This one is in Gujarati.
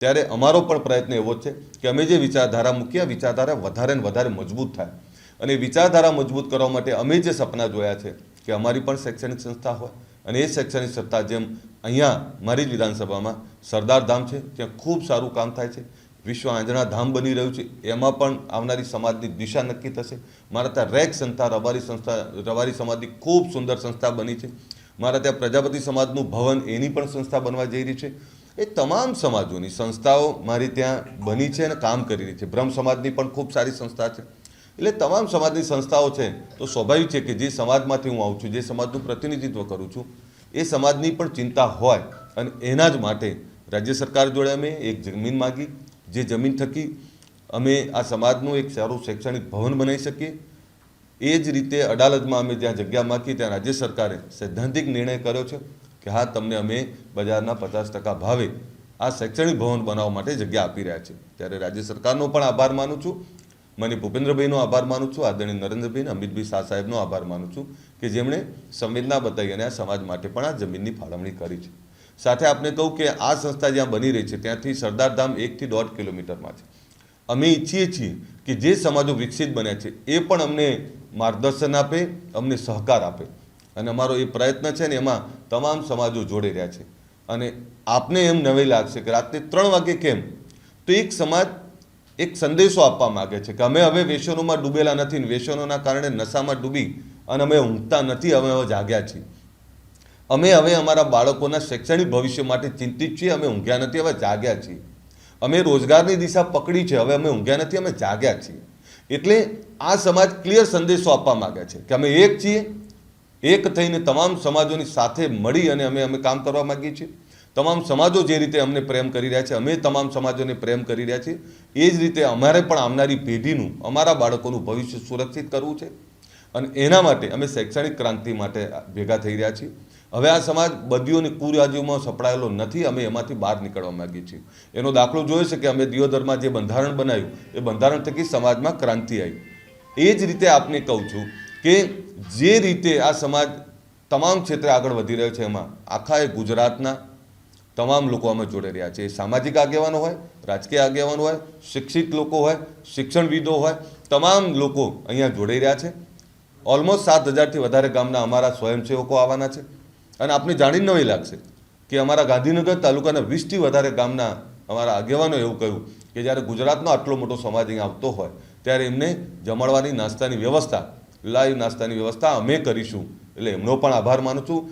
ત્યારે અમારો પણ પ્રયત્ન એવો જ છે કે અમે જે વિચારધારા મૂકીએ વિચારધારા વધારે ને વધારે મજબૂત થાય અને વિચારધારા મજબૂત કરવા માટે અમે જે સપના જોયા છે કે અમારી પણ શૈક્ષણિક સંસ્થા હોય અને એ શૈક્ષણિક સંસ્થા જેમ અહીંયા મારી જ વિધાનસભામાં સરદાર ધામ છે ત્યાં ખૂબ સારું કામ થાય છે, વિશ્વ આંજણા ધામ બની રહ્યું છે, એમાં પણ આવનારી સમાજની દિશા નક્કી થશે. મારા ત્યાં રેક સંસ્થા રબારી સમાજની ખૂબ સુંદર સંસ્થા બની છે. મારા ત્યાં પ્રજાપતિ સમાજનું ભવન એની પણ સંસ્થા બનવા જઈ રહી છે. એ તમામ સમાજોની સંસ્થાઓ મારી ત્યાં બની છે અને કામ કરી રહી છે. બ્રહ્મ સમાજની પણ ખૂબ સારી સંસ્થા છે. એટલે તમામ સમાજની સંસ્થાઓ છે તો સ્વાભાવિક છે કે જે સમાજમાંથી હું આવું છું, જે સમાજનું પ્રતિનિધિત્વ કરું છું, એ સમાજની પણ ચિંતા હોય અને એના જ માટે રાજ્ય સરકાર જોડે અમે એક જમીન માગી, જે જમીન થકી અમે આ સમાજનું એક સારું શૈક્ષણિક ભવન બનાવી શકીએ. એ જ રીતે અડાલજમાં અમે જ્યાં જગ્યા માગી ત્યાં રાજ્ય સરકારે સૈદ્ધાંતિક નિર્ણય કર્યો છે કે હા, તમને અમે બજારના 50% ભાવે આ શૈક્ષણિક ભવન બનાવવા માટે જગ્યા આપી રહ્યા છે. ત્યારે રાજ્ય સરકારનો પણ આભાર માનું છું, મને ભૂપેન્દ્રભાઈનો આભાર માનું છું, આદરણીય નરેન્દ્રભાઈ અને અમિતભાઈ શાહ સાહેબનો આભાર માનું છું કે જેમણે સંવેદના બતાવી અને આ સમાજ માટે પણ આ જમીનની ફાળવણી કરી છે. સાથે આપને કહું કે આ સંસ્થા જ્યાં બની રહી છે ત્યાંથી સરદાર ધામ 1 થી 1.5 કિલોમીટરમાં છે. અમે ઈચ્છીએ છીએ કે જે સમાજો વિકસિત બન્યા છે એ પણ અમને માર્ગદર્શન આપે, અમને સહકાર આપે અને અમારો એ પ્રયત્ન છે ને એમાં તમામ સમાજો જોડે રહ્યા છે. અને આપને એમ નવાઈ લાગશે કે રાત્રે 3 વાગે કેમ, તો એક સમાજ એક સંદેશો આપવા માગે છે કે અમે હવે વ્યસનોમાં ડૂબેલા નથી, વ્યસનોના કારણે નશામાં ડૂબી અને અમે ઊંઘતા નથી, અમે હવે જાગ્યા છીએ. અમે હવે અમારા બાળકોના શૈક્ષણિક ભવિષ્ય માટે ચિંતિત છીએ, અમે ઊંઘ્યા નથી, હવે જાગ્યા છીએ. અમે રોજગારની દિશા પકડી છે, હવે અમે ઊંઘ્યા નથી, અમે જાગ્યા છીએ. એટલે આ સમાજ ક્લિયર સંદેશો આપવા માગે છે કે અમે એક છીએ, એક થઈને તમામ સમાજોની સાથે મળી અને અમે કામ કરવા માગીએ છીએ. તમામ સમાજો જે રીતે અમને પ્રેમ કરી રહ્યા છે, અમે તમામ સમાજોને પ્રેમ કરી રહ્યા છીએ. એ જ રીતે અમારે પણ આવનારી પેઢીનું, અમારા બાળકોનું ભવિષ્ય સુરક્ષિત કરવું છે અને એના માટે અમે શૈક્ષણિક ક્રાંતિ માટે ભેગા થઈ રહ્યા છીએ. હવે આ સમાજ બદીઓની કુરિવાજોમાં સપડાયેલો નથી, અમે એમાંથી બહાર નીકળવા માગીએ છીએ. એનો દાખલો જોયો છે કે અમે દિયોદરમાં જે બંધારણ બનાવ્યું એ બંધારણ થકી સમાજમાં ક્રાંતિ આવી. એ જ રીતે આપને કહું છું કે જે રીતે આ સમાજ તમામ ક્ષેત્રે આગળ વધી રહ્યો છે એમાં આખા એ ગુજરાતના તમામ લોકો અમે જોડે રહ્યા છે. સામાજિક આગેવાનો હોય, રાજકીય આગેવાનો હોય, શિક્ષિત લોકો હોય, શિક્ષણવિદો હોય, તમામ લોકો અહીંયા જોડાઈ રહ્યા છે. ઓલમોસ્ટ 7,000થી વધારે ગામના અમારા સ્વયંસેવકો આવવાના છે. અને આપને જાણીને નવાઈ લાગશે કે અમારા ગાંધીનગર તાલુકાના 20થી વધારે ગામના અમારા આગેવાનો એવું કહ્યું કે જ્યારે ગુજરાતનો આટલો મોટો સમાજ અહીંયા આવતો હોય ત્યારે એમને જમણવાની નાસ્તાની વ્યવસ્થા, લાઈવ નાસ્તાની વ્યવસ્થા અમે કરીશું. એટલે એમનો પણ આભાર માનું છું.